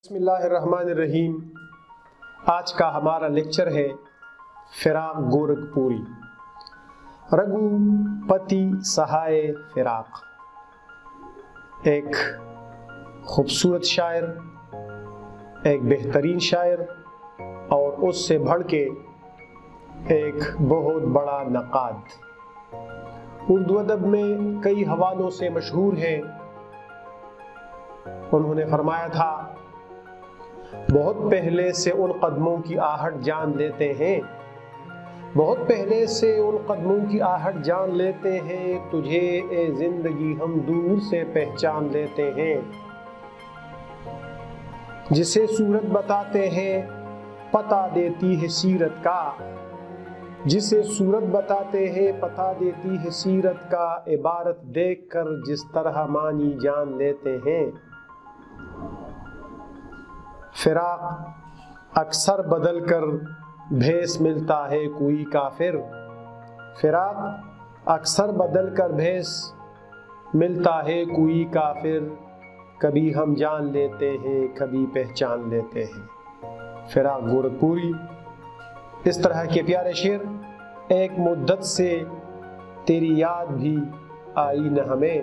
بسم اللہ الرحمن الرحیم۔ آج کا ہمارا لیکچر ہے فراق گورکھپوری۔ رگو پتی سہائے فراق، ایک خوبصورت شاعر، ایک بہترین شاعر اور اس سے بڑھ کے ایک بہت بڑا نقاد۔ اردو ادب میں کئی حوالوں سے مشہور ہے۔ انہوں نے فرمایا تھا، بہت پہلے سے ان قدموں کی آہٹ جان لیتے ہیں، بہت پہلے سے ان قدموں کی آہٹ جان لیتے ہیں، تجھے اے زندگی ہم دور سے پہچان لیتے ہیں۔ جسے صورت بتاتے ہیں پتہ دیتی ہے سیرت کا، جسے صورت بتاتے ہیں پتہ دیتی ہے سیرت کا، عبارت دیکھ کر جس طرح معنی جان لیتے ہیں۔ فراق اکثر بدل کر بھیس ملتا ہے کوئی کافر، فراق اکثر بدل کر بھیس ملتا ہے کوئی کافر، کبھی ہم جان لیتے ہیں کبھی پہچان لیتے ہیں۔ فراق گورکھپوری۔ اس طرح کے پیارے شعر، ایک مدت سے تیری یاد بھی آئی نہ ہمیں،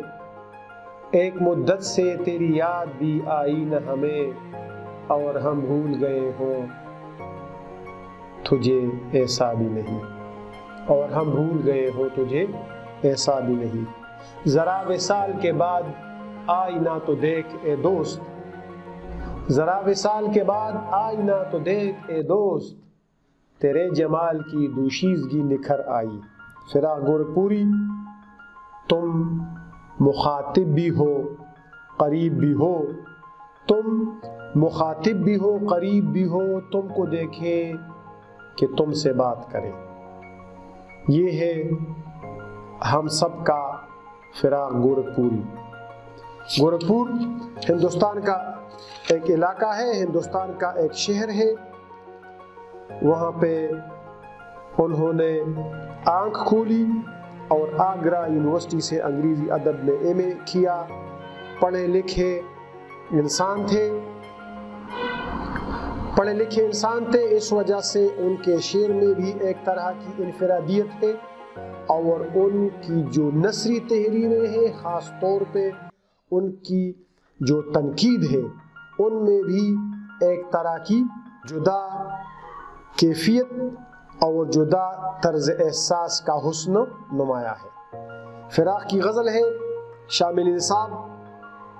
ایک مدت سے تیری یاد بھی آئی نہ ہمیں، اور ہم بھول گئے ہوں تجھے ایسا بھی نہیں، اور ہم بھول گئے ہوں تجھے ایسا بھی نہیں۔ ذرا وصال کے بعد آئینہ تو دیکھ اے دوست، ذرا وصال کے بعد آئینہ تو دیکھ اے دوست، تیرے جمال کی دوشیزگی نکھر آئی۔ فراق گورکھپوری۔ تم مخاطب بھی ہو قریب بھی ہو، تم مخاطب بھی ہو قریب بھی ہو، تم کو دیکھیں کہ تم سے بات کریں۔ یہ ہے ہم سب کا فراق گورکھپوری۔ گورکھپور ہندوستان کا ایک علاقہ ہے، ہندوستان کا ایک شہر ہے۔ وہاں پہ انہوں نے آنکھ کھولی اور آگرہ یونیورسٹی سے انگریزی ادب میں ایم اے کیا۔ پڑھے لکھے انسان تھے، پڑھے لکھے انسان تھے، اس وجہ سے ان کے شعر میں بھی ایک طرح کی انفرادیت ہے، اور ان کی جو نثری تحریریں ہیں، خاص طور پہ ان کی جو تنقید ہے، ان میں بھی ایک طرح کی جدا کیفیت اور جدا طرز احساس کا حسن نمایاں ہے۔ فراق کی غزل ہے شامل انصاف،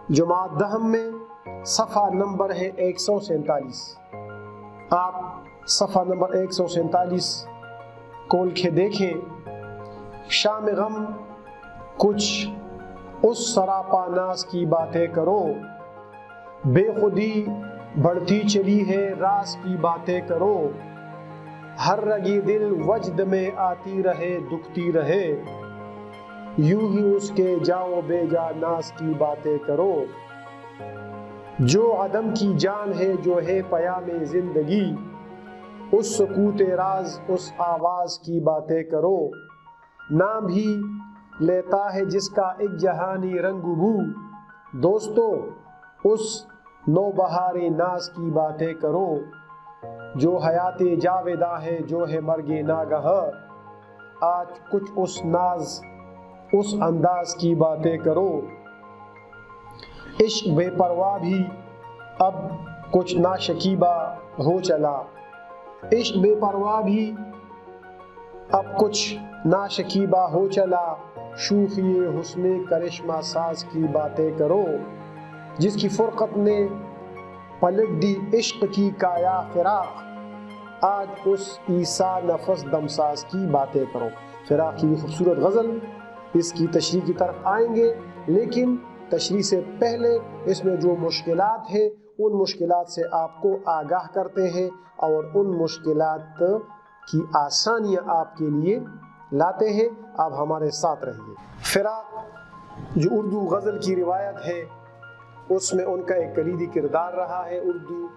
جماعت دہم میں، صفحہ نمبر ہے 147۔ آپ صفحہ نمبر 147 کھول کے دیکھیں۔ شام غم کچھ اس سراپا ناز کی باتیں کرو، بے خودی بڑھتی چلی ہے راز کی باتیں کرو، ہر رگی دل وجد میں آتی رہے دکھتی رہے، یوں ہی اس کے جاؤ بے جا ناز کی باتیں کرو، جو عدم کی جان ہے جو ہے پیام زندگی، اس سکوت راز اس آواز کی باتیں کرو، نام بھی لیتا ہے جس کا ایک جہانی رنگ بو، دوستو اس نوبہار ناز کی باتیں کرو، جو حیات جاویداں ہے جو ہے مرگ ناگہاں، آج کچھ اس ناز اس انداز کی باتیں کرو، عشق بے پرواہ بھی اب کچھ ناشکیبہ ہو چلا، عشق بے پرواہ بھی اب کچھ ناشکیبہ ہو چلا، شوخی حسن کرشمہ ساز کی باتیں کرو، جس کی فرقت نے پلٹ دی عشق کی کایا فراق، آج اس عیسیٰ نفس دمساز کی باتیں کرو۔ فراق کی خوبصورت غزل، اس کی تشریح کی طرف آئیں گے، لیکن تشریح سے پہلے اس میں جو مشکلات ہیں ان مشکلات سے آپ کو آگاہ کرتے ہیں اور ان مشکلات کی آسانیاں آپ کے لیے لاتے ہیں۔ آپ ہمارے ساتھ رہیے۔ فراق جو اردو غزل کی روایت ہے، اس میں ان کا ایک کلیدی کردار رہا ہے۔ اردو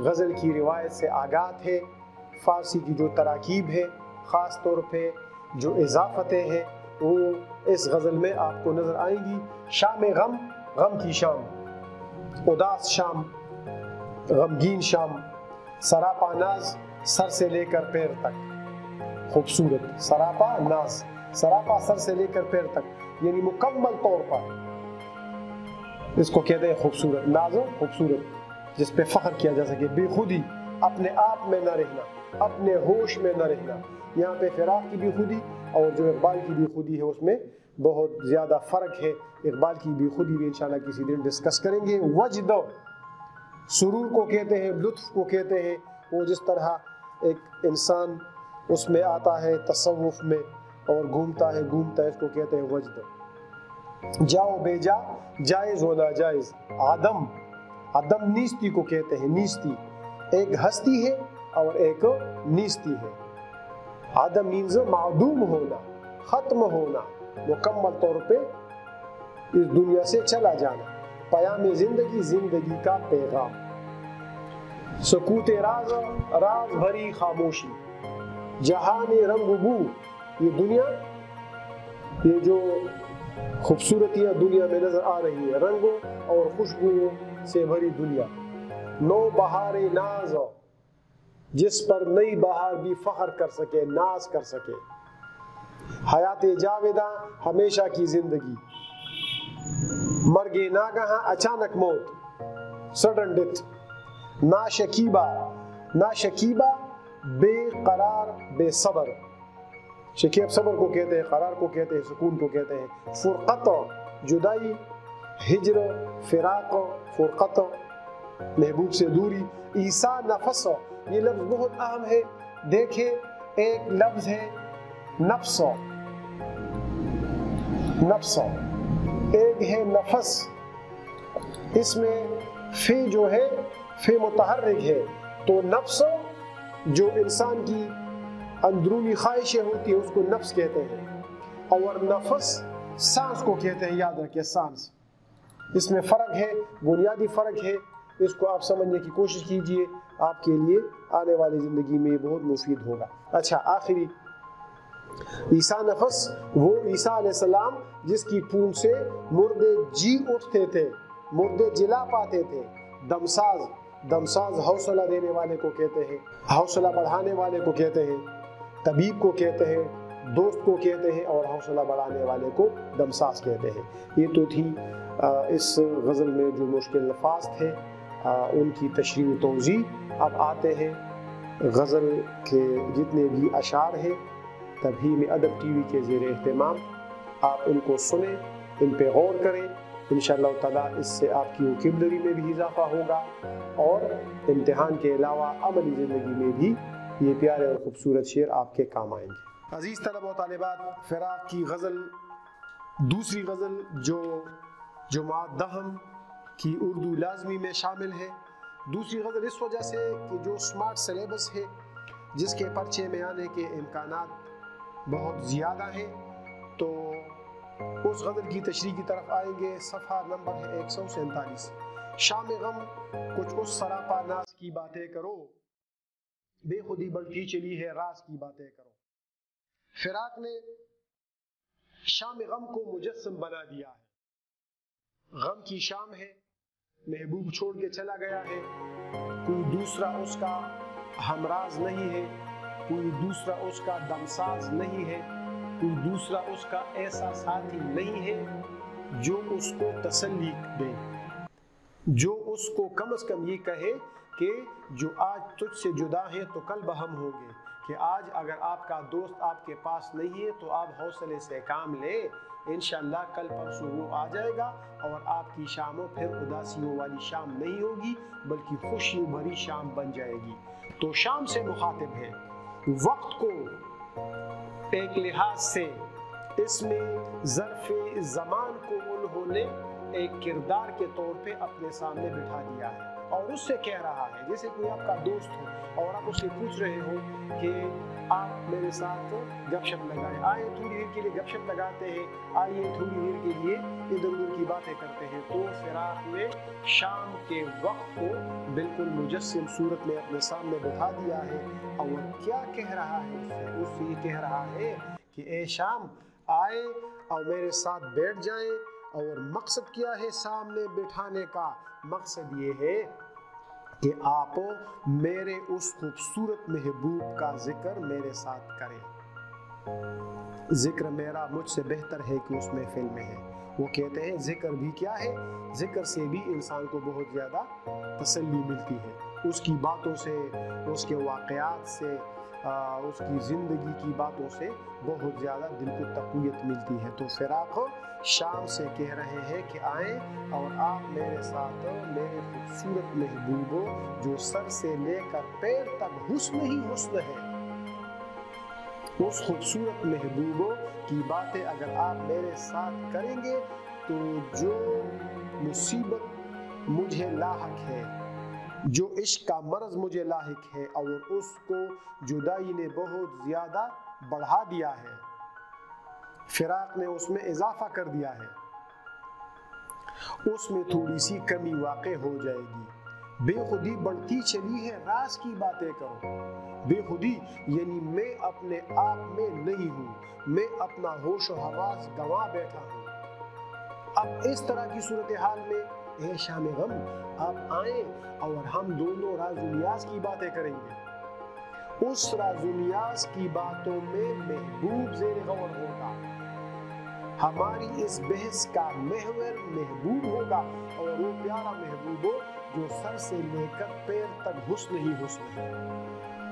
غزل کی روایت سے آگاہ تھے۔ فارسی کی جو تراکیب ہے، خاص طور پہ جو اضافتیں ہیں، وہ اس غزل میں آپ کو نظر آئیں گی۔ شام غم، غم کی شام، اداس شام، غمگین شام، سراپا ناز سر سے لے کر پیر تک، خوبصورت، سراپا ناز، سراپا سر سے لے کر پیر تک، یعنی مکمل طور پر اس کو کہتے ہیں خوبصورت، ناز خوبصورت، جس پہ فخر کیا جا سکے، بے خودی، اپنے آپ میں نہ رہنا، اپنے ہوش میں نہ رہنا۔ یہاں پہ فراق کی بھی خودی اور جو اقبال کی بھی خودی ہے اس میں بہت زیادہ فرق ہے۔ اقبال کی بھی خودی بھی انشاءاللہ کسی دن ڈسکس کریں گے۔ وجد سرور کو کہتے ہیں، لطف کو کہتے ہیں، وہ جس طرح ایک انسان اس میں آتا ہے تصوف میں اور گھومتا ہے اس کو کہتے ہیں وجد۔ جاؤ بے جا، جائز و ناجائز، عدم نیستی کو کہتے ہیں، نیستی ایک ہستی ہے اور ایک نیستی ہے۔ عدم مینز معدوم ہونا، ختم ہونا، مکمل طور پہ اس دنیا سے چلا جانا۔ پیام زندگی، زندگی کا پیغام، سکوت راز، راز بھری خاموشی، جہان رنگ و بو، یہ دنیا، یہ جو خوبصورتیاں دنیا میں نظر آ رہی ہے، رنگوں اور خوشبوؤں سے بھری دنیا۔ نو بہار ناز، جس پر نئی بہار بھی فخر کر سکے، ناز کر سکے۔ حیات جاویداں، ہمیشہ کی زندگی، مرگ ناگہاں، اچانک موت، سڈن ڈیتھ۔ ناشکیبہ، بے قرار، بے صبر، شکیب صبر کو کہتے ہیں، قرار کو کہتے ہیں، سکون کو کہتے ہیں۔ فرقت، جدائی، ہجر، فراق، فرقت، محبوب سے دوری۔ عیسیٰ نفس، یہ لفظ بہت اہم ہے، دیکھیں ایک لفظ ہے نفس، نفس ایک ہے نفس، اس میں فی جو ہے فی متحرک ہے، تو نفس جو انسان کی اندرونی خواہشیں ہوتی ہیں اس کو نفس کہتے ہیں، اور نفس سانس کو کہتے ہیں، یاد رکھیں سانس۔ اس میں فرق ہے، بنیادی فرق ہے، اس کو آپ سمجھنے کی کوشش کیجئے، آپ کے لیے آنے والی زندگی میں بہت مفید ہوگا۔ اچھا، آخری عیسیٰ نفس، وہ عیسیٰ علیہ السلام جس کی پھونک سے مردے جی اٹھتے تھے، مردے جلا پاتے تھے۔ دمساز حوصلہ دینے والے کو کہتے ہیں، حوصلہ بڑھانے والے کو کہتے ہیں، طبیب کو کہتے ہیں، دوست کو کہتے ہیں، اور حوصلہ بڑھانے والے کو دمساز کہتے ہیں۔ یہ تو تھی اس غزل میں جو مشکل الفاظ تھے ان کی تشریح و توضیح۔ اب آتے ہیں غزل کے جتنے بھی اشعار ہیں تفہیم ادب ٹی وی کے زیر اہتمام، آپ ان کو سنیں، ان پہ غور کریں، انشاءاللہ تعالیٰ اس سے آپ کی ووکیبلری میں بھی اضافہ ہوگا اور امتحان کے علاوہ عملی زندگی میں بھی یہ پیارے اور خوبصورت شعر آپ کے کام آئیں گے۔ عزیز طلبہ و طالبات، فراق کی غزل، دوسری غزل جو جماعت دہم کی اردو لازمی میں شامل ہے، دوسری غزل اس وجہ سے کہ جو سمارٹ سلیبس ہے جس کے پرچے میں آنے کے امکانات بہت زیادہ ہیں، تو اس غزل کی تشریح کی طرف آئیں گے۔ صفحہ نمبر ہے 147۔ شام غم کچھ اس سراپا ناز کی باتیں کرو، بے خودی بڑھتی چلی ہے راز کی باتیں کرو۔ فراق نے شام غم کو مجسم بنا دیا ہے۔ غم کی شام ہے، محبوب چھوڑ کے چلا گیا ہے، کوئی دوسرا اس کا ہمراز نہیں ہے، کوئی دوسرا اس کا دمساز نہیں ہے، کوئی دوسرا اس کا ایسا ساتھی نہیں ہے جو اس کو تسلی دے، جو اس کو کم از کم یہ کہے کہ جو آج تجھ سے جدا ہے تو کل بہم ہوں گے، کہ آج اگر آپ کا دوست آپ کے پاس نہیں ہے تو آپ حوصلے سے کام لیں، انشاءاللہ کل پرسوں وہ آ جائے گا اور آپ کی شاموں پھر اداسیوں والی شام نہیں ہوگی بلکہ خوشیوں بھری شام بن جائے گی۔ تو شام سے مخاطب ہے، وقت کو ایک لحاظ سے اس میں ظرف زمان کو انہوں نے ایک کردار کے طور پہ اپنے سامنے بٹھا دیا ہے اور اس سے کہہ رہا ہے، جیسے کوئی آپ کا دوست ہو اور آپ اس سے پوچھ رہے ہو کہ آپ میرے ساتھ گپ شپ لگائیں، آئے تھوڑی دیر کے لیے گپ شپ لگاتے ہیں، آئیے تھوڑی دیر کے لیے ادھر ادھر کی باتیں کرتے ہیں۔ تو فراق نے شام کے وقت کو بالکل مجسم صورت میں اپنے سامنے بٹھا دیا ہے، اور کیا کہہ رہا ہے اس سے یہ کہہ رہا ہے کہ اے شام آئے اور میرے ساتھ بیٹھ جائیں، اور مقصد کیا ہے سامنے بٹھانے کا؟ مقصد یہ ہے کہ آپ میرے اس خوبصورت محبوب کا ذکر میرے ساتھ کریں۔ ذکر میرا مجھ سے بہتر ہے کہ اس محفل میں ہے۔ وہ کہتے ہیں ذکر بھی کیا ہے؟ ذکر سے بھی انسان کو بہت زیادہ تسلی ملتی ہے، اس کی باتوں سے، اس کے واقعات سے، اس کی زندگی کی باتوں سے بہت زیادہ دل کو تقویت ملتی ہے۔ تو فراق شام سے کہہ رہے ہیں کہ آئیں اور آپ میرے ساتھ میرے خوبصورت محبوبوں جو سر سے لے کر پیر تک حسن ہی حسن ہے، اس خوبصورت محبوبوں کی باتیں اگر آپ میرے ساتھ کریں گے تو جو مصیبت مجھے لاحق ہے، جو عشق کا مرض مجھے لاحق ہے اور اس کو جدائی نے بہت زیادہ بڑھا دیا ہے، فراق نے اس میں اضافہ کر دیا ہے، اس میں تھوڑی سی کمی واقع ہو جائے گی۔ بے خودی بڑھتی چلی ہے، راز کی باتیں کرو۔ بے خودی یعنی میں اپنے آپ میں نہیں ہوں، میں اپنا ہوش و حواس گنوا بیٹھا ہوں۔ اب اس طرح کی صورتحال میں اے شام غم آپ آئیں اور ہم دونوں راز و نیاز کی باتیں کریں گے۔ اس راز و نیاز کی باتوں میں محبوب زیر غور ہوگا، ہماری اس بحث کا محور محبوب ہوگا، اور وہ پیارا محبوب ہو جو سر سے لے کر پیر تک حسن ہی حسن ہے۔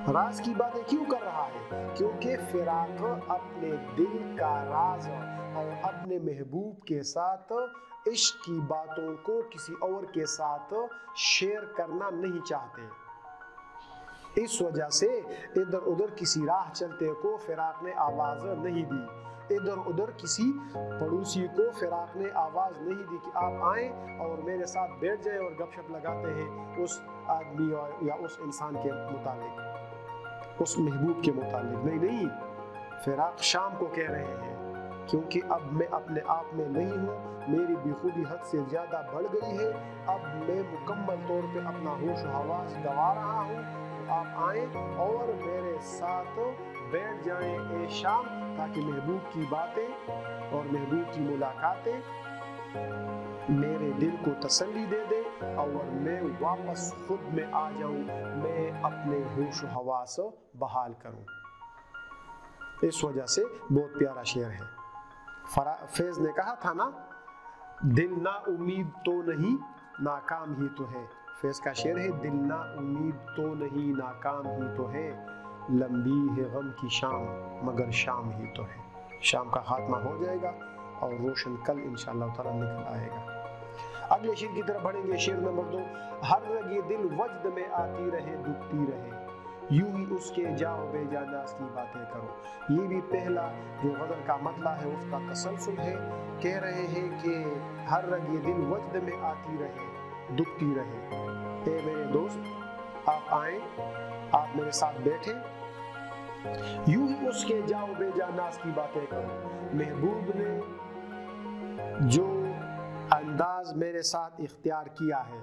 راز کی باتیں کیوں کر رہا ہے؟ کیونکہ فراق اپنے دل کا راز اور اپنے محبوب کے ساتھ عشق کی باتوں کو کسی اور کے ساتھ شیئر کرنا نہیں چاہتے۔ اس وجہ سے ادھر ادھر کسی راہ چلتے کو فراق نے آواز نہیں دی، ادھر ادھر کسی پڑوسی کو فراق نے آواز نہیں دی کہ آپ آئیں اور میرے ساتھ بیٹھ جائیں اور گپ شپ لگاتے ہیں اس آدمی یا اس انسان کے متعلق، اس محبوب کے متعلق۔ نہیں، فراق شام کو کہہ رہے ہیں کیونکہ اب میں اپنے آپ میں نہیں ہوں، میری بے خودی حد سے زیادہ بڑھ گئی ہے، اب میں مکمل طور پہ اپنا ہوش و حواس گنوا رہا ہوں، تو آپ آئیں اور میرے ساتھ بیٹھ جائیں اے شام، تاکہ محبوب کی باتیں اور محبوب کی ملاقاتیں میرے دل کو تسلی دے دے اور میں واپس خود میں آ جاؤں، میں اپنے ہوش و حواس بحال کروں۔ اس وجہ سے بہت پیارا شعر ہے۔ فیض نے کہا تھا نا، دل نا امید تو نہیں ناکام ہی تو ہے۔ فیض کا شعر ہے، دل نا امید تو نہیں ناکام ہی تو ہے، لمبی ہے غم کی شام مگر شام ہی تو ہے۔ شام کا خاتمہ ہو جائے گا اور روشن کل انشاءاللہ تعالیٰ نکل آئے گا۔ اگلے شعر کی طرف بڑھیں گے۔ شعر نمبر 2، ہر رگ یہ دل وجد میں آتی رہے دکھتی رہے، یوں ہی اس کے جاؤ بے جاناز کی باتیں کرو۔ یہ بھی پہلا جو غزل کا مطلع ہے اس کا تسلسل ہے۔ کہہ رہے ہیں کہ ہر رگ یہ دل وجد میں آتی رہے دکھتی رہے، اے میرے دوست آپ آئیں، آپ میرے ساتھ بیٹھیں، یوں ہی اس کے جاؤ بے جاناز کی باتیں کرو۔ محبوب نے جو انداز میرے ساتھ اختیار کیا ہے،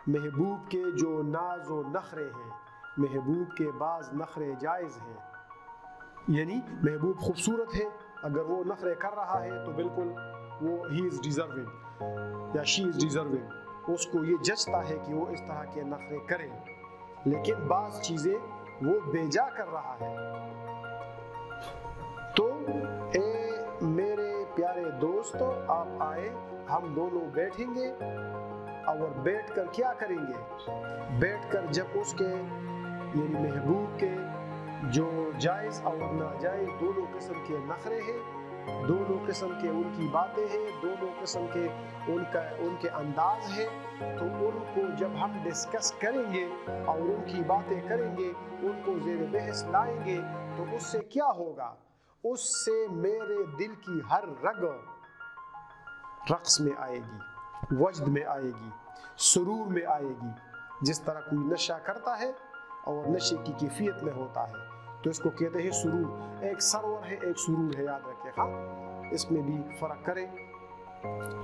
محبوب کے جو ناز و نخرے ہیں، محبوب کے بعض نخرے جائز ہیں، یعنی محبوب خوبصورت ہے، اگر وہ نخرے کر رہا ہے تو بالکل وہ ہی از ڈیزرونگ یا شی از ڈیزرونگ، اس کو یہ جچتا ہے کہ وہ اس طرح کے نخرے کریں، لیکن بعض چیزیں وہ بیجا کر رہا ہے۔ تو اے میرے پیارے دوست آپ آئیں، ہم دونوں بیٹھیں گے، اور بیٹھ کر کیا کریں گے؟ بیٹھ کر جب اس کے یعنی محبوب کے جو جائز اور ناجائز دونوں قسم کے نخرے ہیں، دونوں قسم کے ان کی باتیں ہیں، دونوں قسم کے ان کے انداز ہیں، تو ان کو جب ہم ڈسکس کریں گے اور ان کی باتیں کریں گے، ان کو زیر بحث لائیں گے، تو اس سے کیا ہوگا؟ اس سے میرے دل کی ہر رگ رقص میں آئے گی، وجد میں آئے گی، سرور میں آئے گی، جس طرح کوئی نشہ کرتا ہے اور نشے کی کیفیت میں ہوتا ہے تو اس کو کہتے ہیں سرور۔ ایک سرور ہے، ایک سرور ہے، یاد رکھیں، ہاں اس میں بھی فرق کریں۔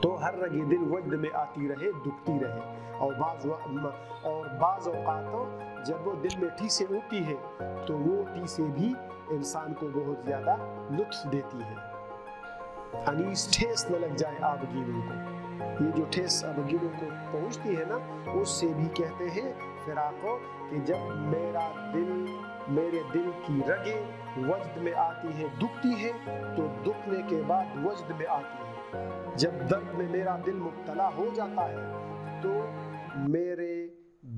تو ہر رگ دل وجد میں آتی رہے دکھتی رہے، اور بعض اوقات جب وہ دل میں ٹھیسیں اٹھتی ہے تو وہ ٹھیسیں بھی انسان کو بہت زیادہ لطف دیتی ہے۔ انیس ٹھیس نہ لگ جائے آبگینوں کو، یہ جو ٹھیس آبگینوں کو پہنچتی ہے نا، اس سے بھی کہتے ہیں فراق ہو کہ جب میرے دل کی رگیں وجد میں آتی ہے، دکھتی ہے تو دکھنے کے بعد وجد میں آتی ہے، جب درد میں میرا دل مبتلا ہو جاتا ہے تو میرے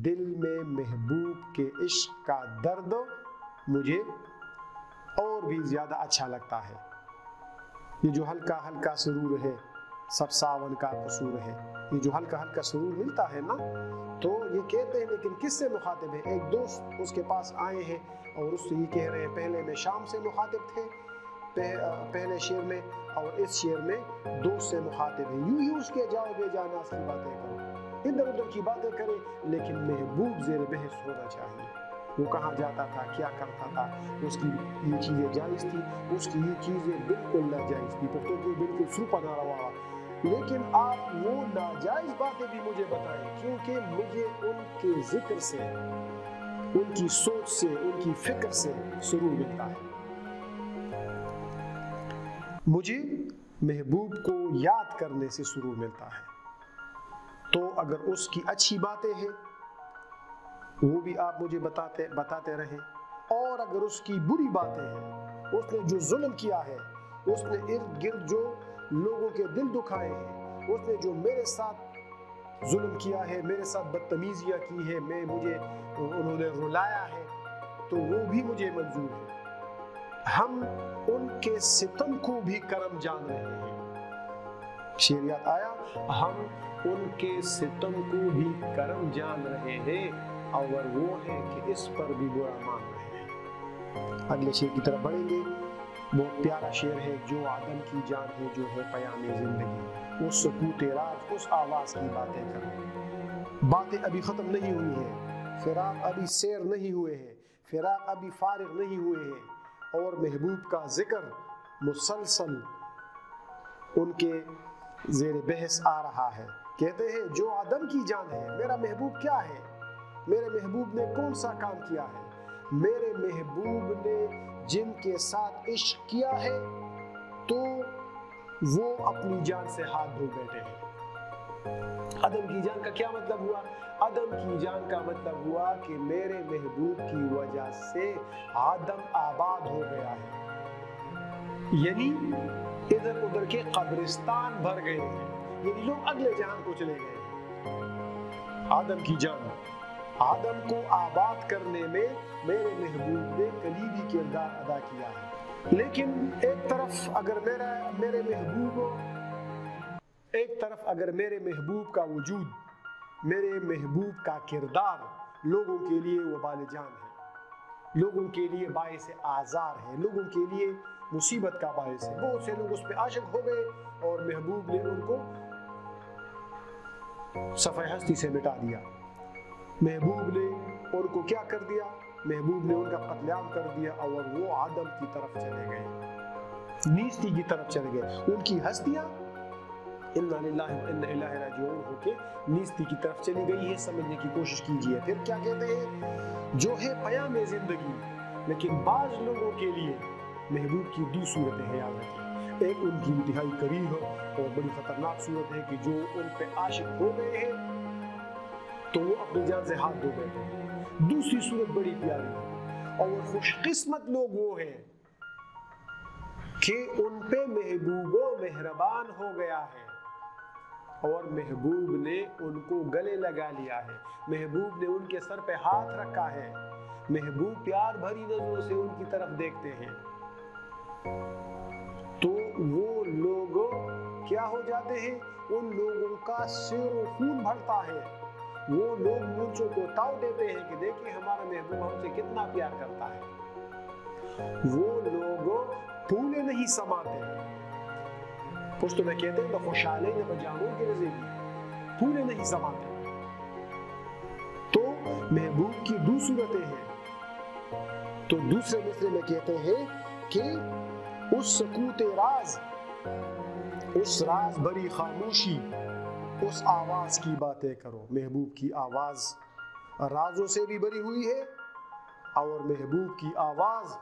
دل میں محبوب کے عشق کا درد مجھے اور بھی زیادہ اچھا لگتا ہے۔ یہ جو ہلکا ہلکا سرور ہے سب ساون کا قصور ہے، یہ جو ہلکا ہلکا سرور ملتا ہے نا، تو یہ کہتے ہیں لیکن کس سے مخاطب ہے؟ ایک دوست اس کے پاس آئے ہیں اور اس سے یہ کہہ رہے ہیں پہلے میں شام سے مخاطب تھے پہلے شعر میں، اور اس شعر میں دوست سے مخاطب ہے۔ یوں ہی اس کے جاؤ بے جاناس کی باتیں کرو، ادھر ادھر کی باتیں کرے، لیکن محبوب زیر بحث ہونا چاہیے۔ وہ کہاں جاتا تھا، کیا کرتا تھا، اس کی یہ چیزیں جائز تھی، اس کی یہ چیزیں بالکل ناجائز تھی، پھر تو بالکل سوپر ناروا، لیکن آپ وہ ناجائز باتیں بھی مجھے بتائیں، کیونکہ مجھے ان کے ذکر سے، ان کی سوچ سے، ان کی فکر سے سرور ملتا ہے۔ مجھے محبوب کو یاد کرنے سے سرور ملتا ہے۔ تو اگر اس کی اچھی باتیں ہیں وہ بھی آپ مجھے بتاتے رہیں، اور اگر اس کی بری باتیں ہیں، اس نے جو ظلم کیا ہے، اس نے ارد گرد جو لوگوں کے دل دکھائے ہیں، اس نے جو میرے ساتھ ظلم کیا ہے، میرے ساتھ بدتمیزیاں کی ہے، مجھے انہوں نے رلایا ہے، تو وہ بھی مجھے منظور ہے۔ ہم ان کے ستم کو بھی کرم جان رہے ہیں۔ شعریات آیا، ہم ان کے ستم کو بھی کرم جان رہے ہیں، اور وہ ہے کہ اس پر بھی برا مان رہے ہیں۔ اگلے شعر کی طرف بڑھیں گے، بہت پیارا شعر ہے، جو عدم کی جان ہے جو ہے پیام زندگی، اس سکوت راز اس آواز کی باتیں کریں۔ باتیں ابھی ختم نہیں ہوئی ہیں، فراق ابھی سیر نہیں ہوئے ہیں، فراق ابھی فارغ نہیں ہوئے ہیں، اور محبوب کا ذکر مسلسل ان کے زیر بحث آ رہا ہے۔ کہتے ہیں جو عدم کی جان ہے، میرا محبوب کیا ہے، میرے محبوب نے کون سا کام کیا ہے، میرے محبوب نے جن کے ساتھ عشق کیا ہے تو وہ اپنی جان سے ہاتھ دھو بیٹھے ہیں۔ عدم کی جان کا کیا مطلب ہوا؟ عدم کی جان کا مطلب ہوا کہ میرے محبوب کی وجہ سے عدم آباد ہو گیا ہے، یعنی ادھر ادھر کے قبرستان بھر گئے ہیں، یعنی لوگ اگلے جہان کو چلے گئے ہیں۔ آدم کی جان، آدم کو آباد کرنے میں میرے محبوب نے کلیدی کردار ادا کیا ہے۔ لیکن ایک طرف اگر میرے محبوب کا وجود، میرے محبوب کا کردار لوگوں کے لیے وبال جان ہے، لوگوں کے لیے باعث آزار ہے، لوگوں کے لیے مصیبت کا باعث ہے، بہت سے لوگ اس پہ عاشق ہو گئے اور محبوب نے ان کو صفحہ ہستی سے مٹا دیا۔ محبوب نے ان کو کیا کر دیا؟ محبوب نے ان کا قتل عام کر دیا، اور وہ عدم کی طرف چلے گئے، نیستی کی طرف چلے گئے۔ ان کی ہستیاں انا للہ و انا الیہ راجعون ہو کے نیستی کی طرف چلی گئی ہے، سمجھنے کی کوشش کیجئے۔ پھر کیا کہتے ہیں؟ جو ہے پیام زندگی، لیکن بعض لوگوں کے لیے محبوب کی دو صورتیں ہیں، یاد رکھیں۔ ایک ان کی انتہائی قریب اور بڑی خطرناک صورت ہے کہ جو ان پہ عاشق ہو گئے ہیں تو وہ اپنی جان سے ہاتھ دھو بیٹھے ہیں۔ دوسری صورت بڑی پیاری ہے، اور خوش قسمت لوگ وہ ہیں کہ ان پہ محبوب و مہربان ہو گیا ہے، اور محبوب نے ان کو گلے لگا لیا ہے، محبوب نے ان کے سر پہ ہاتھ رکھا ہے، محبوب پیار بھری نظروں سے ان کی طرف دیکھتے ہیں، تو وہ لوگ کیا ہو جاتے ہیں؟ ان لوگوں کا سر و خون بڑھتا ہے، وہ لوگ مونچھوں کو تاؤ دیتے ہیں کہ دیکھیں ہمارا محبوب ہم سے کتنا پیار کرتا ہے۔ وہ لوگ پھولے نہیں سماتے، پشتو میں کہتے ہیں خوشحالے نے بجانوں کے نزدیک پھولے نہیں سماتے۔ تو محبوب کی دو صورتیں ہیں۔ تو دوسرے مصرے میں کہتے ہیں کہ اس سکوت راز، اس راز بھری خاموشی، اس آواز کی باتیں کرو۔ محبوب کی آواز رازوں سے بھی بھری ہوئی ہے، اور محبوب کی آواز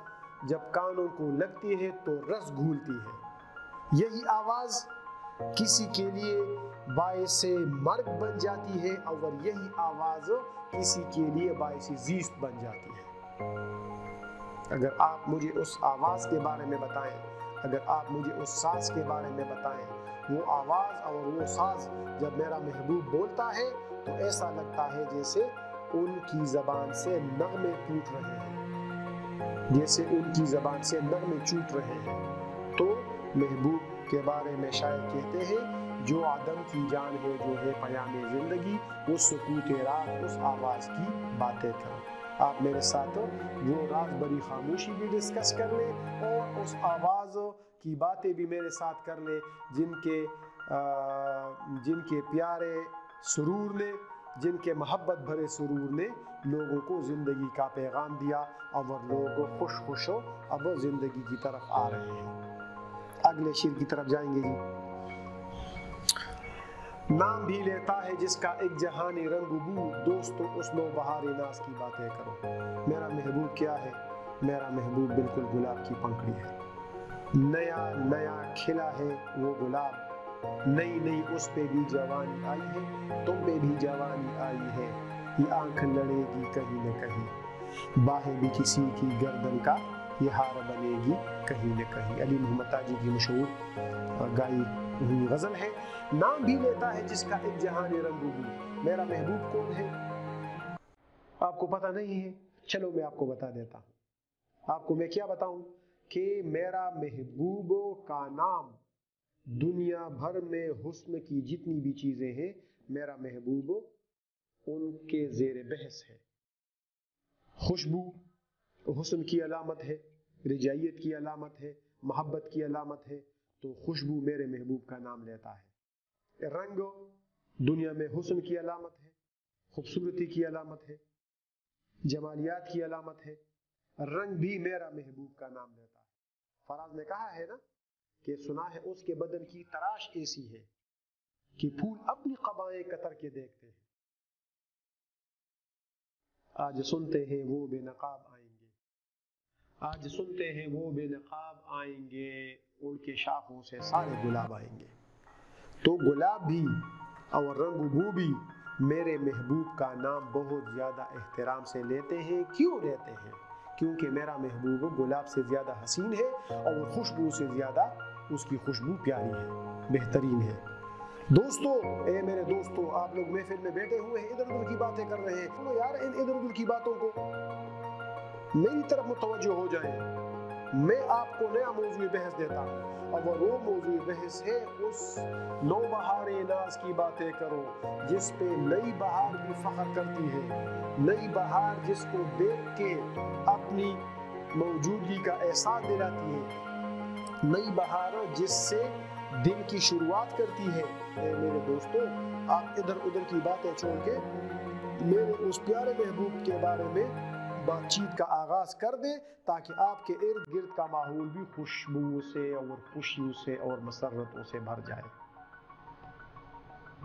جب کانوں کو لگتی ہے تو رس گھولتی ہے۔ یہی آواز کسی کے لیے باعث مرگ بن جاتی ہے اور یہی آواز کسی کے لیے باعث زیست بن جاتی ہے۔ اگر آپ مجھے اس آواز کے بارے میں بتائیں، اگر آپ مجھے اس ساز کے بارے میں بتائیں، وہ آواز اور وہ ساز جب میرا محبوب بولتا ہے تو ایسا لگتا ہے جیسے ان کی زبان سے نغمے ٹوٹ رہے ہیں، جیسے ان کی زبان سے نغمے ٹوٹ رہے ہیں۔ تو محبوب کے بارے میں شاعر کہتے ہیں، جو عدم کی جان ہے جو ہے پیام زندگی، اس سکوت رات اس آواز کی باتیں کرو۔ آپ میرے ساتھ وہ راز بری خاموشی بھی ڈسکس کر لیں اور اس آواز کی باتیں بھی میرے ساتھ کر لیں جن کے پیارے سرور نے، جن کے محبت بھرے سرور نے لوگوں کو زندگی کا پیغام دیا اور لوگ خوش خوش ہو اب زندگی کی طرف آ رہے ہیں۔ اگلے شعر کی طرف جائیں گے جی۔ نام بھی لیتا ہے جس کا ایک جہانی رنگ بو، دوستو اس نو بہار ناز کی باتیں کرو۔ میرا محبوب کیا ہے؟ میرا محبوب بالکل گلاب کی پنکھڑی ہے، نیا نیا کھلا ہے وہ گلاب، نئی نئی اس پہ بھی جوانی آئی ہے، تم پہ بھی جوانی آئی ہے، یہ آنکھ لڑے گی کہیں نہ کہیں، باہیں بھی کسی کی گردن کا یہ ہار بنے گی کہیں نہ کہیں۔ علی محمد تاجی کی مشہور گائی ہوئی غزل ہے۔ نام بھی لیتا ہے جس کا ایک جہان رنگ بو، میرا محبوب کون ہے؟ آپ کو پتہ نہیں ہے؟ چلو میں آپ کو بتا دیتا ہوں۔ آپ کو میں کیا بتاؤں کہ میرا محبوب کا نام دنیا بھر میں حسن کی جتنی بھی چیزیں ہیں، میرا محبوب ان کے زیر بحث ہے۔ خوشبو حسن کی علامت ہے، رجائیت کی علامت ہے، محبت کی علامت ہے، تو خوشبو میرے محبوب کا نام لیتا ہے۔ رنگ دنیا میں حسن کی علامت ہے، خوبصورتی کی علامت ہے، جمالیات کی علامت ہے، رنگ بھی میرا محبوب کا نام لیتا ہے۔ فراز نے کہا ہے نا کہ سنا ہے اس کے بدن کی تراش ایسی ہے کہ پھول اپنی قبائیں کتر کے دیکھتے ہیں، آج سنتے ہیں وہ بے نقاب آئیں گے، آج سنتے ہیں وہ بے نقاب آئیں گے، اڑ کے شاخوں سے سارے گلاب آئیں گے۔ تو گلاب بھی اور رنگ بو بھی میرے محبوب کا نام بہت زیادہ احترام سے لیتے ہیں۔ کیوں لیتے ہیں؟ کیونکہ میرا محبوب گلاب سے زیادہ حسین ہے اور خوشبو سے زیادہ اس کی خوشبو پیاری ہے، بہترین ہے۔ دوستو، اے میرے دوستو، آپ لوگ محفل میں بیٹھے ہوئے ہیں، ادھر ادھر کی باتیں کر رہے ہیں، چلو یار ان ادھر ادھر کی باتوں کو میری طرف متوجہ ہو جائیں۔ میں آپ کو نیا موضوع بحث دیتا ہوں اور وہ موضوع بحث ہے اس نو بہار ناز کی باتیں کرو جس پہ نئی بہار بھی فخر کرتی ہے، نئی بہار جس کو دیکھ کے اپنی موجودگی کا احساس دلاتی ہے، نئی بہار جس سے دن کی شروعات کرتی ہے۔ اے میرے دوستو، آپ ادھر ادھر کی باتیں چھوڑ کے میرے اس پیارے محبوب کے بارے میں بات چیت کا آغاز کر دیں تاکہ آپ کے ارد گرد کا ماحول بھی خوشبو سے اور خوشیوں سے اور مسرتوں سے بھر جائے۔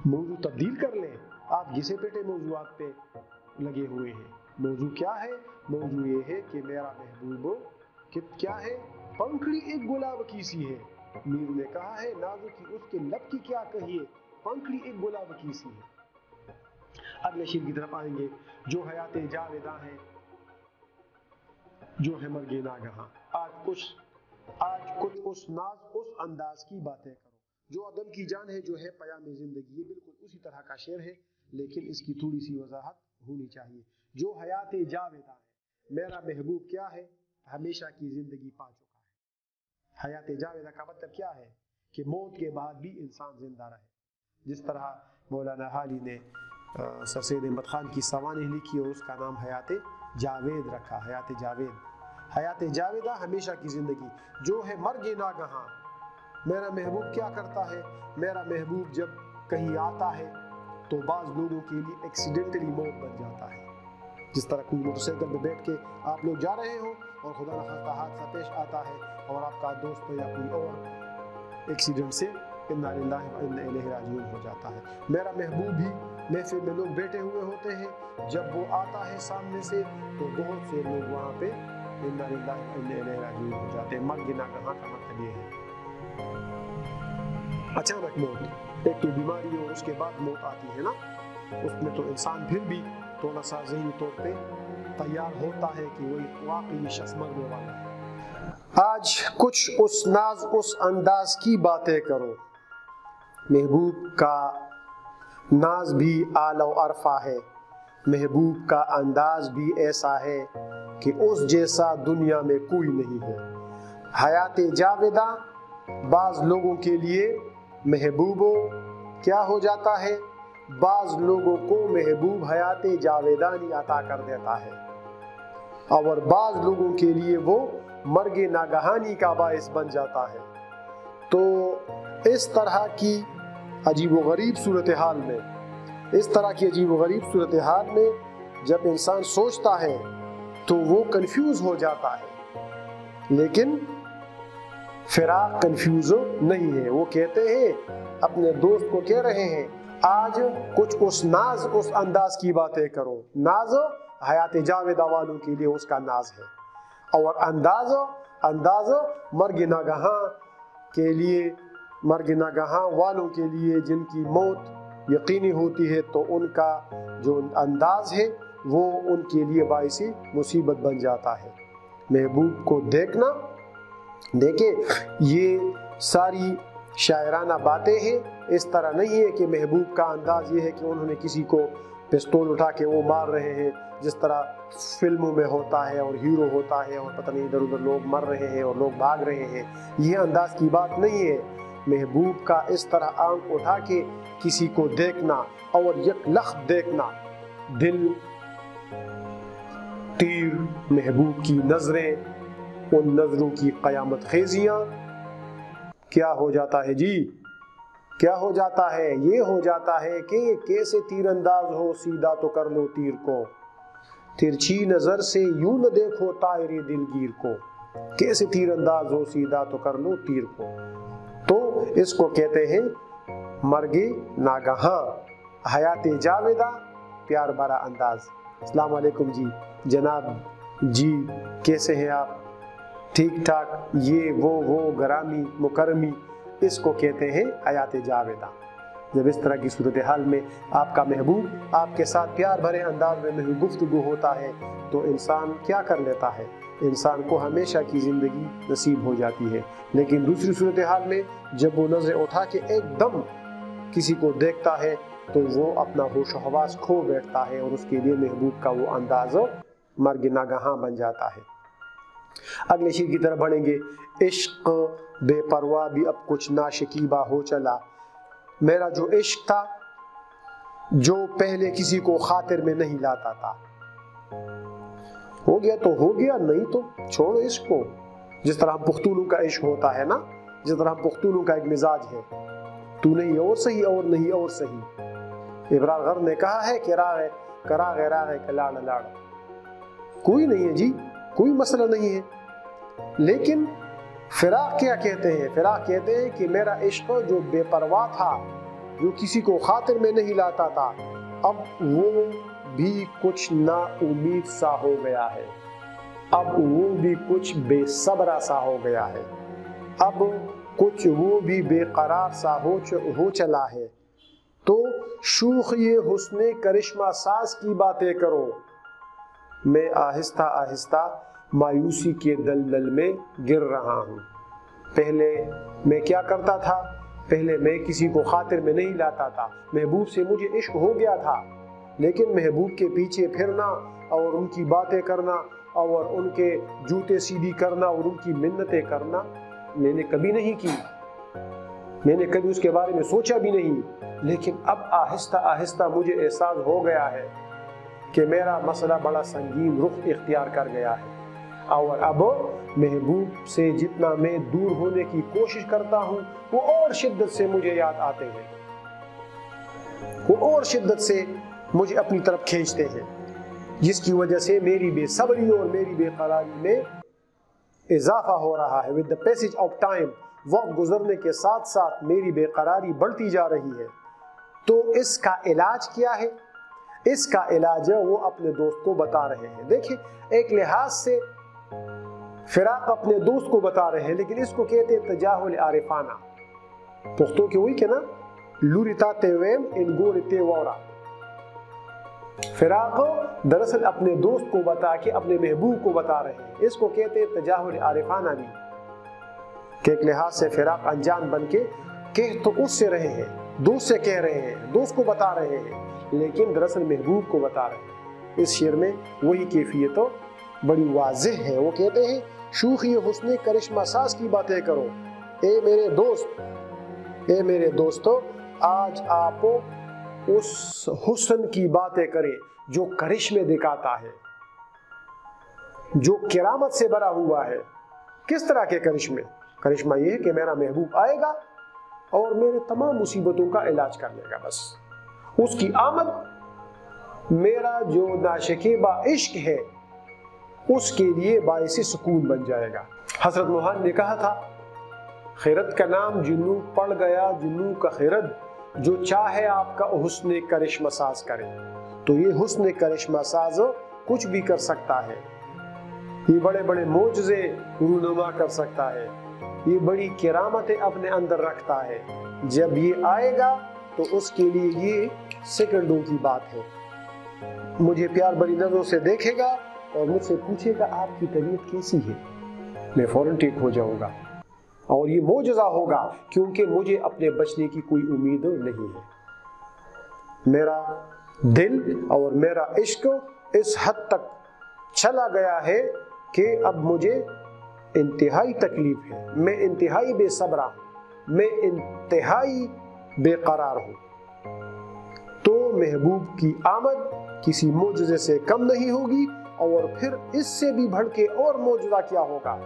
موضوع تبدیل کر لیں، آپ گھسے پیٹے موضوعات پہ لگے ہوئے ہیں۔ موضوع کیا ہے؟ موضوع یہ ہے کہ میرا محبوب کیا ہے؟ پنکھڑی ایک گلاب کی سی ہے۔ میر نے کہا ہے نازکی اس کے لب کی کیا کہیے، پنکھڑی ایک گلاب کی سی ہے۔ اگلے شعر کی طرف آئیں گے۔ جو حیات جاویداں ہے، جو ہے مرگ ناگہاں، آج کچھ اس ناز اس انداز کی باتیں کرو۔ جو عدم کی جان ہے جو ہے پیام زندگی، یہ بالکل اسی طرح کا شعر ہے لیکن اس کی تھوڑی سی وضاحت ہونی چاہیے۔ جو حیات جاویداں ہے، میرا محبوب کیا ہے؟ ہمیشہ کی زندگی پا چکا ہے۔ حیات جاویدہ کا مطلب کیا ہے؟ کہ موت کے بعد بھی انسان زندہ رہے۔ جس طرح مولانا حالی نے سر سید احمد خان کی سوانح لکھی اور اس کا نام حیات جاوید رکھا، حیات جاوید، حیات جاویدہ، ہمیشہ کی زندگی۔ جو ہے مرگ ناگہاں، میرا محبوب کیا کرتا ہے؟ میرا محبوب جب کہیں آتا ہے تو بعض لوگوں کے لیے ایکسیڈنٹلی موت بن جاتا ہے۔ جس طرح کوئی موٹر سائیکل پہ بیٹھ کے آپ لوگ جا رہے ہو اور خدا نخواستہ حادثہ پیش آتا ہے اور آپ کا دوست یا کوئی اور ایکسیڈنٹ سے انا للہ و انا الیہ راجعون ہو جاتا ہے۔ میرا محبوب بھی محفل میں لوگ بیٹھے ہوئے ہوتے ہیں، جب وہ آتا ہے سامنے سے تو بہت سے لوگ وہاں پہ انا للہ و انا الیہ راجعون ہو جاتے ہیں۔ مرگ ناگہاں کا مطلب یہ ہے۔ اچانک موت، ایک تو بیماری اور اس کے بعد موت آتی ہے نا، اس میں تو انسان پھر بھی تھوڑا سا ذہنی طور پہ تیار ہوتا ہے کہ وہی واقعی شخص مرنے والا ہے۔ آج کچھ اس ناز اس انداز کی باتیں کرو۔ محبوب کا ناز بھی اعلی و عرفہ ہے، محبوب کا انداز بھی ایسا ہے کہ اس جیسا دنیا میں کوئی نہیں ہے۔ حیات جاویدہ بعض لوگوں کے لیے محبوب کیا ہو جاتا ہے، بعض لوگوں کو محبوب حیات جاویدانی عطا کر دیتا ہے، اور بعض لوگوں کے لیے وہ مرگ ناگہانی کا باعث بن جاتا ہے۔ تو اس طرح کی عجیب و غریب صورتحال میں جب انسان سوچتا ہے تو وہ کنفیوز ہو جاتا ہے، لیکن فراق کنفیوز نہیں ہے۔ وہ کہتے ہیں، اپنے دوست کو کہہ رہے ہیں، آج کچھ اس ناز اس انداز کی باتیں کرو۔ ناز حیات جاویدہ والوں کے لیے اس کا ناز ہے، اور انداز مرگ ناگہاں کے لیے، مرگ ناگہاں والوں کے لیے جن کی موت یقینی ہوتی ہے، تو ان کا جو انداز ہے وہ ان کے لیے باعث مصیبت بن جاتا ہے۔ محبوب کو دیکھیں، یہ ساری شاعرانہ باتیں ہیں۔ اس طرح نہیں ہے کہ محبوب کا انداز یہ ہے کہ انہوں نے کسی کو پستول اٹھا کے وہ مار رہے ہیں، جس طرح فلموں میں ہوتا ہے اور ہیرو ہوتا ہے اور پتہ نہیں ادھر ادھر لوگ مر رہے ہیں اور لوگ بھاگ رہے ہیں۔ یہ انداز کی بات نہیں ہے۔ محبوب کا اس طرح آنکھ اٹھا کے کسی کو دیکھنا اور یک لخت دیکھنا، دل تیر، محبوب کی نظریں، ان نظروں کی قیامت خیزیاں، کیا ہو جاتا ہے جی؟ کیا ہو جاتا ہے؟ یہ ہو جاتا ہے کہ کیسے تیر انداز ہو، سیدھا تو کر لو تیر کو، ترچھی نظر سے یوں نہ دیکھو طائر دلگیر کو، کیسے تیر انداز ہو، سیدھا تو کر لو تیر کو۔ تو اس کو کہتے ہیں مرگ ناگہاں، حیات جاویدہ، پیار بھرا انداز۔ السلام علیکم جی، جناب جی، کیسے ہیں آپ؟ ٹھیک ٹھاک، یہ وہ گرامی مکرمی، اس کو کہتے ہیں حیات جاویدہ۔ جب اس طرح کی صورتحال میں آپ کا محبوب آپ کے ساتھ پیار بھرے انداز میں گفتگو ہوتا ہے تو انسان کیا کر لیتا ہے؟ انسان کو ہمیشہ کی زندگی نصیب ہو جاتی ہے۔ لیکن دوسری صورتحال میں جب وہ نظر اٹھا کے ایک دم کسی کو دیکھتا ہے تو وہ اپنا ہوش و حواس کھو بیٹھتا ہے، اور اس کے لیے محبوب کا وہ انداز مرگ ناگہاں بن جاتا ہے۔ اگلے شعر کی طرف بڑھیں گے۔ عشق بے پرواہ بھی اب کچھ ناشکیبا ہو چلا، میرا جو عشق تھا جو پہلے کسی کو خاطر میں نہیں لاتا تھا، ہو گیا تو ہو گیا، نہیں تو چھوڑو عشق کو۔ جس طرح پختونوں کا عشق ہوتا ہے نا، جس طرح پختونوں کا ایک مزاج ہے، تو نہیں اور صحیح اور نہیں اور صحیح۔ ابرار غر نے کہا ہے کہ راغ کلاڑ لاڑ، کوئی نہیں ہے جی، کوئی مسئلہ نہیں ہے۔ لیکن فراق کیا کہتے ہیں؟ فراق کہتے ہیں کہ میرا عشق جو بے پرواہ تھا، جو کسی کو خاطر میں نہیں لاتا تھا، اب وہ بھی کچھ نا امید سا ہو گیا ہے، اب وہ بھی کچھ بے صبرا سا ہو گیا ہے، اب کچھ وہ بھی بے قرار سا ہو چلا ہے۔ تو شوخ یہ حسن کرشمہ ساز کی باتیں کرو، میں آہستہ آہستہ مایوسی کے دلدل میں گر رہا ہوں۔ پہلے میں کیا کرتا تھا؟ پہلے میں کسی کو خاطر میں نہیں لاتا تھا، محبوب سے مجھے عشق ہو گیا تھا، لیکن محبوب کے پیچھے پھرنا اور ان کی باتیں کرنا اور ان کے جوتے سیدھی کرنا اور ان کی منتیں کرنا میں نے کبھی نہیں کی، میں نے کبھی اس کے بارے میں سوچا بھی نہیں۔ لیکن اب آہستہ آہستہ مجھے احساس ہو گیا ہے کہ میرا مسئلہ بڑا سنگین رخ اختیار کر گیا ہے، اور اب محبوب سے جتنا میں دور ہونے کی کوشش کرتا ہوں وہ اور شدت سے مجھے یاد آتے ہیں، وہ اور شدت سے مجھے اپنی طرف کھینچتے ہیں، جس کی وجہ سے میری بے صبری اور میری بے قراری میں اضافہ ہو رہا ہے۔ with the passage of time، وقت گزرنے کے ساتھ ساتھ میری بے قراری بڑھتی جا رہی ہے۔ تو اس کا علاج کیا ہے؟ اس کا علاج وہ اپنے دوست کو بتا رہے ہیں۔ دیکھیں، ایک لحاظ سے فراق اپنے دوست کو بتا رہے ہیں، لیکن اس کو کہتے ہیں تجاہل عارفانہ۔ پختو کے وہی کہ نا لوریتا تیویم انگور تیوارا، فراق دراصل اپنے دوست کو بتا کے اپنے محبوب کو بتا رہے ہیں. اس کو کہتے ہیں تجاہل عارفانہ بھی، کہ ایک لحاظ سے فراق انجان بن کے کہہ تو اس سے رہے ہیں، دوست سے کہہ رہے ہیں، دوست کو بتا رہے ہیں، لیکن دراصل محبوب کو بتا رہے ہیں. اس شعر میں وہی کیفیت بڑی واضح ہے. وہ کہتے ہیں شوخی حسن کرشمہ ساز کی باتیں کرو، اے میرے دوست، اے میرے دوستو، آج آپ اس حسن کی باتیں کریں جو کرشمے دکھاتا ہے، جو کرامت سے بھرا ہوا ہے. کس طرح کے کرشمے؟ کرشمہ یہ ہے کہ میرا محبوب آئے گا اور میرے تمام مصیبتوں کا علاج کر لے گا. بس اس کی آمد میرا جو ناشکیبہ عشق ہے اس کے لیے باعث سکون بن جائے گا. حضرت موہان نے کہا تھا خیرت کا نام جنوں پڑ گیا، جنوں کا خیرت، جو چاہے آپ کا حسن کرشمہ ساز کرے. تو یہ حسن کرشمہ ساز کچھ بھی کر سکتا ہے، یہ بڑے بڑے معجزے رونما کر سکتا ہے، یہ بڑی کرامتیں اپنے اندر رکھتا ہے. جب یہ آئے گا تو اس کے لیے یہ سیکنڈوں کی بات ہے. مجھے پیار بڑی نظروں سے دیکھے گا اور مجھ سے پوچھے گا آپ کی طبیعت کیسی ہے، میں فوراً ٹھیک ہو جاؤں گا. اور یہ معجزہ ہوگا کیونکہ مجھے اپنے بچنے کی کوئی امید نہیں ہے. میرا دل اور میرا عشق اس حد تک چلا گیا ہے کہ اب مجھے انتہائی تکلیف ہے، میں انتہائی بے صبرہ ہوں، میں انتہائی بے قرار ہوں. تو محبوب کی آمد کسی معجزے سے کم نہیں ہوگی. اور پھر اس سے بھی بڑھ کے اور معجزہ کیا ہوگا،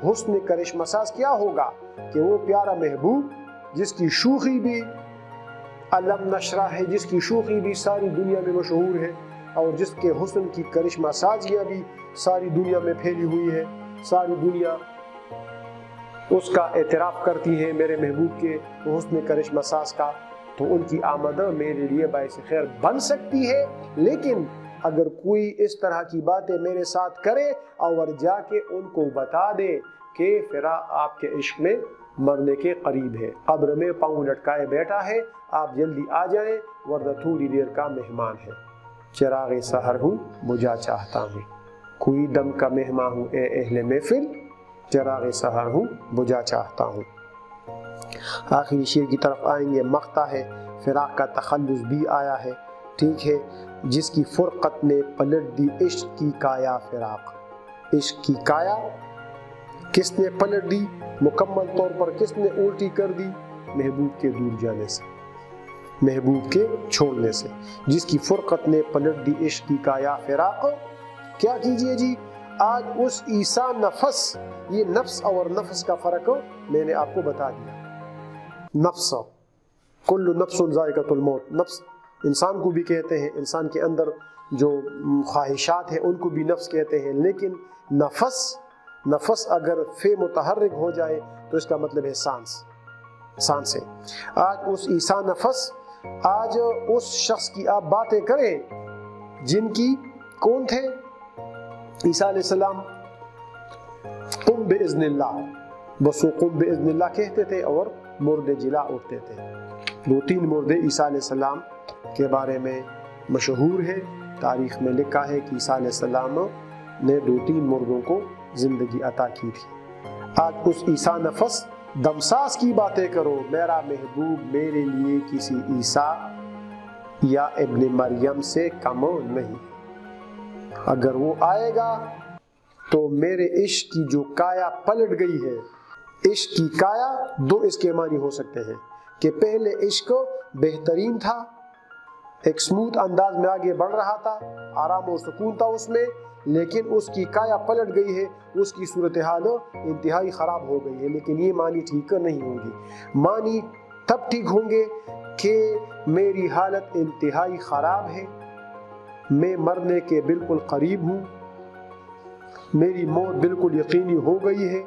حسن کرشمہ ساز کیا ہوگا کہ وہ پیارا محبوب جس کی شوخی بھی علم نشرہ ہے، جس کی شوخی بھی ساری دنیا میں مشہور ہے، اور جس کے حسن کی کرشمہ سازیاں بھی ساری دنیا میں پھیلی ہوئی ہے، ساری دنیا اس کا اعتراف کرتی ہے میرے محبوب کے حسن کرشمہ ساز کا. تو ان کی آمد میرے لیے باعث خیر بن سکتی ہے. لیکن اگر کوئی اس طرح کی باتیں میرے ساتھ کرے اور جا کے ان کو بتا دے کہ فرا آپ کے عشق میں مرنے کے قریب ہے، قبر میں پاؤں لٹکائے بیٹھا ہے، آپ جلدی آ جائیں ورنہ تھوڑی دیر کا مہمان ہے. چراغ سحر ہوں بجھا چاہتا ہوں، کوئی دم کا مہمان ہوں اے اہل محفل، چراغ سحر ہوں بجھا چاہتا ہوں. آخری شعر کی طرف آئیں گے. مقطع ہے فراق کا تخلص بھی آیا ہے، ٹھیک ہے. جس کی فرقت نے پلٹ دی عشق کی کایا فراق. عشق کی کایا کس نے پلٹ دی؟ مکمل طور پر کس نے الٹی کر دی؟ محبوب کے دور جانے سے، محبوب کے چھوڑنے سے. جس کی فرقت نے پلٹ دی عشق کی کایا فراق. کیا کیجئے جی؟ آج اس عیسیٰ نفس، یہ نفس اور نفس کا فرق میں نے آپ کو بتا دیا. نفس، کل نفس ذائقۃ الموت، نفس انسان کو بھی کہتے ہیں، انسان کے اندر جو خواہشات ہیں ان کو بھی نفس کہتے ہیں. لیکن نفس اگر فے متحرک ہو جائے تو اس کا مطلب ہے سانس ہے. آج اس عیسیٰ نفس، آج اس شخص کی آپ باتیں کریں جن کی کون تھے؟ عیسیٰ علیہ السلام. قم باذن اللہ، بس وہ قم باذن اللہ کہتے تھے اور مردے جلا اٹھتے تھے. 2-3 مردے عیسیٰ علیہ السلام کے بارے میں مشہور ہے. تاریخ میں لکھا ہے کہ عیسیٰ علیہ السلام نے 2-3 مردوں کو زندگی عطا کی تھی. آج اس عیسیٰ نفس دمساز کی باتیں کرو. میرا محبوب میرے لیے کسی عیسیٰ یا ابن مریم سے کم نہیں. اگر وہ آئے گا تو میرے عشق کی جو کایا پلٹ گئی ہے، عشق کی کایا 2 اس کے معنی ہو سکتے ہیں کہ پہلے عشق بہترین تھا، ایک سموتھ انداز میں آگے بڑھ رہا تھا، آرام اور سکون تھا اس میں، لیکن اس کی کایا پلٹ گئی ہے، اس کی صورتحال انتہائی خراب ہو گئی ہے. لیکن یہ معنی ٹھیک نہیں ہوں گی. معنی تب ٹھیک ہوں گے کہ میری حالت انتہائی خراب ہے، میں مرنے کے بالکل قریب ہوں، میری موت بالکل یقینی ہو گئی ہے،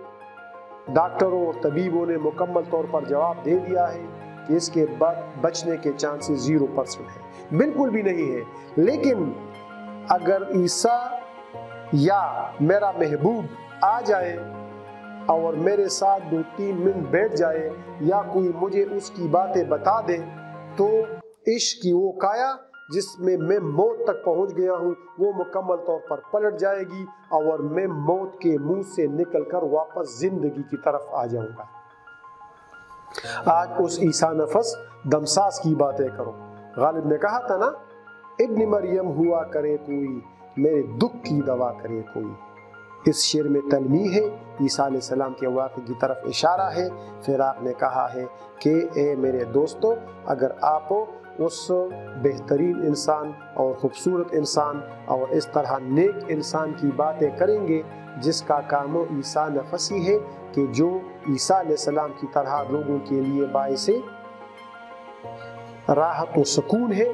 ڈاکٹروں اور طبیبوں نے مکمل طور پر جواب دے دیا ہے کہ اس کے بعد بچنے کے چانسز 0% ہے، بالکل بھی نہیں ہے. لیکن اگر عیسیٰ یا میرا محبوب آ جائے اور میرے ساتھ 2-3 منٹ بیٹھ جائے یا کوئی مجھے اس کی باتیں بتا دے تو عشق کی وہ کایا جس میں میں موت تک پہنچ گیا ہوں وہ مکمل طور پر پلٹ جائے گی اور میں موت کے منہ سے نکل کر واپس زندگی کی طرف آ جاؤں گا۔ آج اس عیسیٰ نفس دمساس کی باتیں کرو۔ غالب نے کہا تھا نا، ابن مریم ہوا کرے کوئی، میرے دکھ کی دوا کرے کوئی۔ اس شعر میں تلمیح ہے، عیسیٰ علیہ السلام کے واقعے کی طرف اشارہ ہے۔ پھر آپ نے کہا ہے کہ اے میرے دوستو، اگر آپ اس بہترین انسان اور خوبصورت انسان اور اس طرح نیک انسان کی باتیں کریں گے جس کا کام و عیسیٰ نفسی ہے کہ جو عیسیٰ علیہ السلام کی طرح لوگوں کے لیے باعث راحت و سکون ہے۔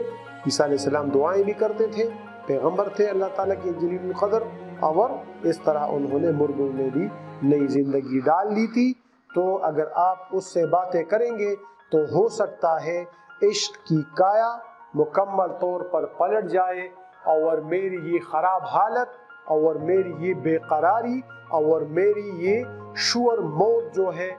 عیسیٰ علیہ السلام دعائیں بھی کرتے تھے، پیغمبر تھے اللہ تعالیٰ کے جلیل القدر، اور اس طرح انہوں نے مردوں میں بھی نئی زندگی ڈال لی تھی۔ تو اگر آپ اس سے باتیں کریں گے تو ہو سکتا ہے عشق کی کایا مکمل طور پر پلٹ جائے اور میری یہ خراب حالت اور میری یہ بے قراری اور میری یہ شور موت جو ہے،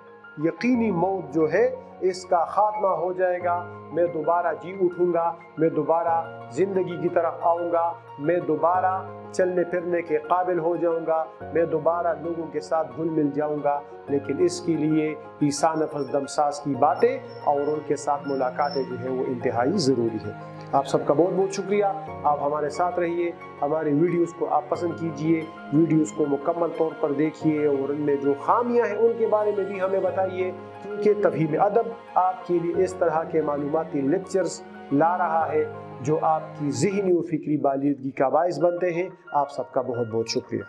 یقینی موت جو ہے، اس کا خاتمہ ہو جائے گا۔ میں دوبارہ جی اٹھوں گا، میں دوبارہ زندگی کی طرف آؤں گا، میں دوبارہ چلنے پھرنے کے قابل ہو جاؤں گا، میں دوبارہ لوگوں کے ساتھ گھل مل جاؤں گا۔ لیکن اس کے لیے عیسیٰ نفس دمساس کی باتیں اور ان کے ساتھ ملاقاتیں جو ہے وہ انتہائی ضروری ہے۔ آپ سب کا بہت بہت شکریہ، آپ ہمارے ساتھ رہیے، ہماری ویڈیوز کو آپ پسند کیجئے، ویڈیوز کو مکمل طور پر دیکھیے اور ان میں جو خامیاں ہیں ان کے بارے میں بھی ہمیں بتائیے، کیونکہ تفہیم ادب آپ کے لیے اس طرح کے معلوماتی لیکچرز لا رہا ہے جو آپ کی ذہنی و فکری بالیدگی کا باعث بنتے ہیں۔ آپ سب کا بہت بہت شکریہ۔